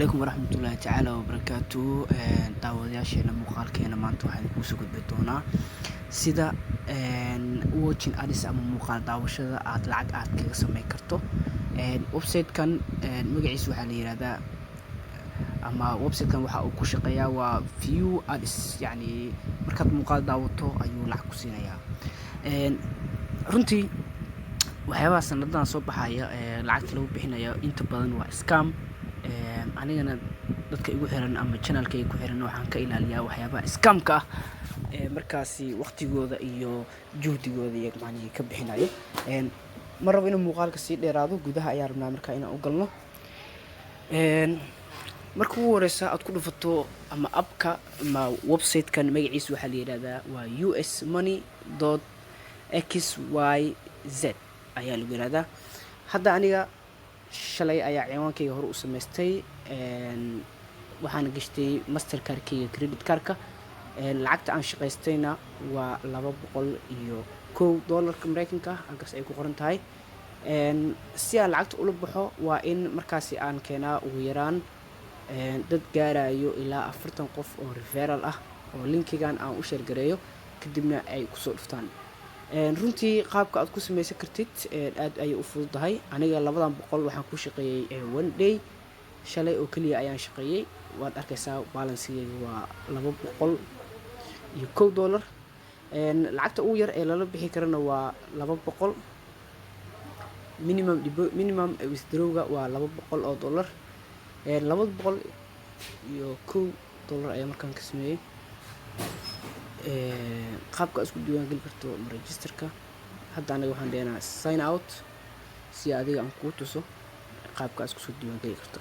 عليكم ورحمة الله تعالى وبركاته داودyaasheena muuqaalkeena maanta waxaan kuu soo gudbin doonaa sida watching ads ama muuqaal daawashada aad lacag kaga sameyn karto website-kan magaciisa waxaa la yiraahdaa ama website-kan waxa uu ku shaqeeyaa waa view ads yani markaad muuqaal daawato ayuu lacag ku siinayaa runtii waxyaabaha sanadadan soo baxaya lacagta lagu bixinayo inta badan waa scam anigana dadka igu xiran ama channelkayga ku xiran waxaan ka ilaaliyaa waxyaabaha scam-ka ah markaasi waqtigooda iyo juhdigooda iyo macnaheedu ka bixinayo ma rabo inuu muuqaalka sii dheeraado gudaha ayaa rabnaa markaa inaan u galno marka ugu horeysa aad ku dhufato ama appka ama website-kan magaciisa waxaa la yiraahdaa waa usmoney.xyz ayaa lagu yiraahdaa hadda aniga shalay ayaa ciwaankayga hore u samaystay waxaan gashtay mastercard-kayga credit card-ka lacagta aan shaqaystayna waa $201 Mareykanka halkaas ay ku qoran tahay si aan lacagta ula baxo waa in markaasi aan keenaa ugu yaraan dad gaarayo ilaa 40 qof oo referral ah oo linkigan aan u share gareeyo kadibna ay ku soo dhuftaan runtii qaabka aad ku samaysan kartid aad ay u fududahay aniga 200 waxaan ku shaqeeyay one day shalay oo kaliya ayaan shaqeeyay waad arkaysaa balance-gayga waa $201 lacagta ugu yar ee lala bixi karana waa 200 minimum withdrawga waa $200 $201 ayaa markaan ka sameeyay qaabka isku diiwaan gali karto registerka hadda anaga waxaan deenaa sign out si adiga aan kuu tuso qaabka isku soo diiwaan gali karto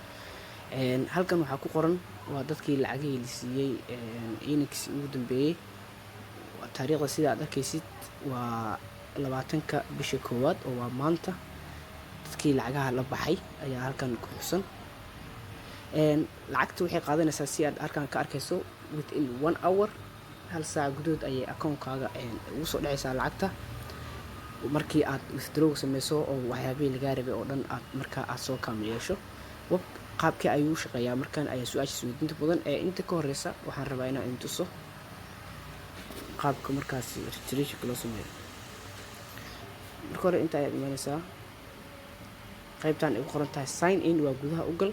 halkan waxaa ku qoran waa dadkii lacagihii la siiyey inix ugu dambeeyay taariikhda sida aad arkaysid waa 20ka bisha koowaad oo waa maanta dadkii lacagaha la baxay ayaa halkan ku xusan lacagta waxay qaadanaysaa si aad halkan ka arkayso within 1 hour hal saac gudood ayay account-kaaga ugu soo dhacaysaa lacagta markii aad withdraw sameyso oo waxyaabihii lagaa rabay oo dhan aad markaa aad soo kaamil yeesho qaabkii ayuu shaqeeyaa markaan ayaa su-aashiisa weydiinta badan inta ka horeysa waxaan rabaa inaan idin tuso qaabka markaasi registration loo sameeyo marka hore inta ayaad imaanaysaa qaybtan ay ku qoran tahay sign in waa gudaha u gal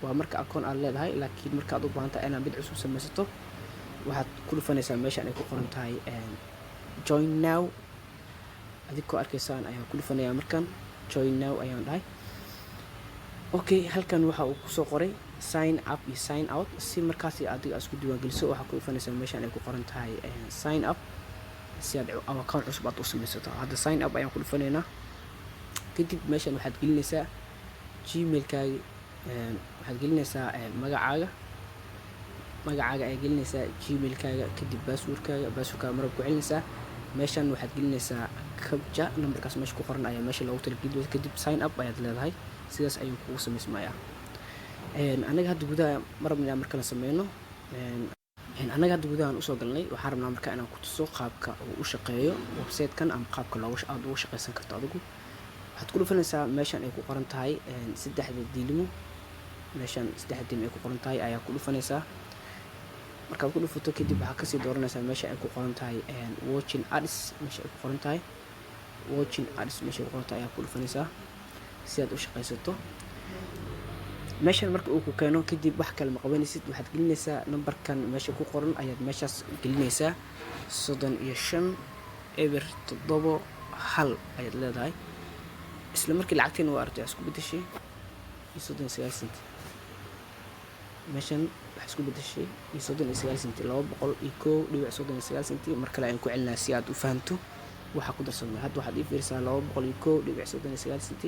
waa marka account aad leedahay laakiin markaad u baahan tahay inaad mid cusub samaysato waxaad ku dhufanaysaa meeshaan ay ku qoran tahay join now adigoo arkaysaan ayaa ku dhufanayaa markan join now ayaan dhahay okay halkan waxa uu kusoo qoray sign up iyo sign out si markaasi adiga isku diiwaan geliso waxaad ku dhufanaysaa meeshaan ay ku qoran tahay sign up si aad account cusub aad u samaysato hadda sign up ayaan ku dhufanaynaa kadib meeshaan waxaad gelinaysaa gmail-kaaga waxaad gelinaysaa magacaaga ayaa gelinaysaa gmail-kaaga kadib password-kaaga marab ku celinaysaa meeshan waxaad gelinaysaa captcha numberkaas meesha ku qoran ayaa meesha loogu talageliyay kadib sign up ayaad leedahay sidaas ayuu kugu samaysmayaa anaga hadda gudaha marabnaa marka la sameeyno anaga hadda gudahan usoo galnay waxaan rabnaa marka inaan ku tuso qaabka uu u shaqeeyo website-kan ama qaabka aad ugu shaqaysan karto adigu waxaad ku dhufanaysaa meeshan ay ku qoran tahay saddexda diilimo meeshan saddexda diilimo ay ku qoran tahay ayaa ku dhufanaysaa markaad ku dhufato kadib waxaa kasii dooranaysaa meesha ay ku qoran tahay watching ads meesha ay ku qoran tahay ayaa ku dhufanaysaa si aad u shaqaysato meeshan marka uu ku keeno kadib wax kale ma qabanaysid waxaad gelinaysaa numberkan meesha ku qoran ayaad meeshaas gelinaysaa 35 eber 7 hal ayaad leedahay isla markii lacagteena waa aragtay isku bedeshay 39 cent meeshan wax isku bedeshay 39 cent 201.39 cent mar kale aan ku celinaa si aad u fahanto waxa ku darsamay hadda waxaad ii fiirsaa 201.39 cent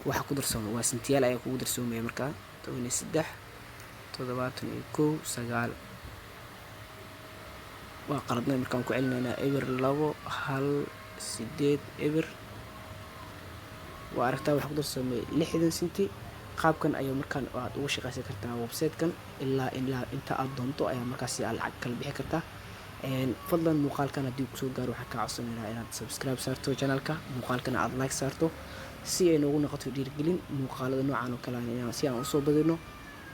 waxa ku darsamay waa sentiyaal ayaa kugu darsamay markaa 13 71 waa qaladnay markaan ku celinaynaa eber 2 hal 8 eber waa aragtaa waxa ku darsamay 60 cent qaabkan ayaa markaan aad ugu shaqaysan kartaa website-kan ilaa inta aad doonto ayaa markaasi aad lacag kala bixi kartaa fadlan muuqaalkan haddii kusoo gaaro waxaan kaa codsanaynaa inaad subscribe saarto channelka muuqaalkana aad like saarto si ay noogu noqoto dhiirigelin muuqaalada noocan oo kale si aan u soo badino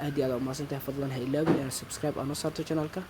aad iyo aad u mahadsantahay. fadlan ha ilaawin inaad subscribe aan noo saarto channelka.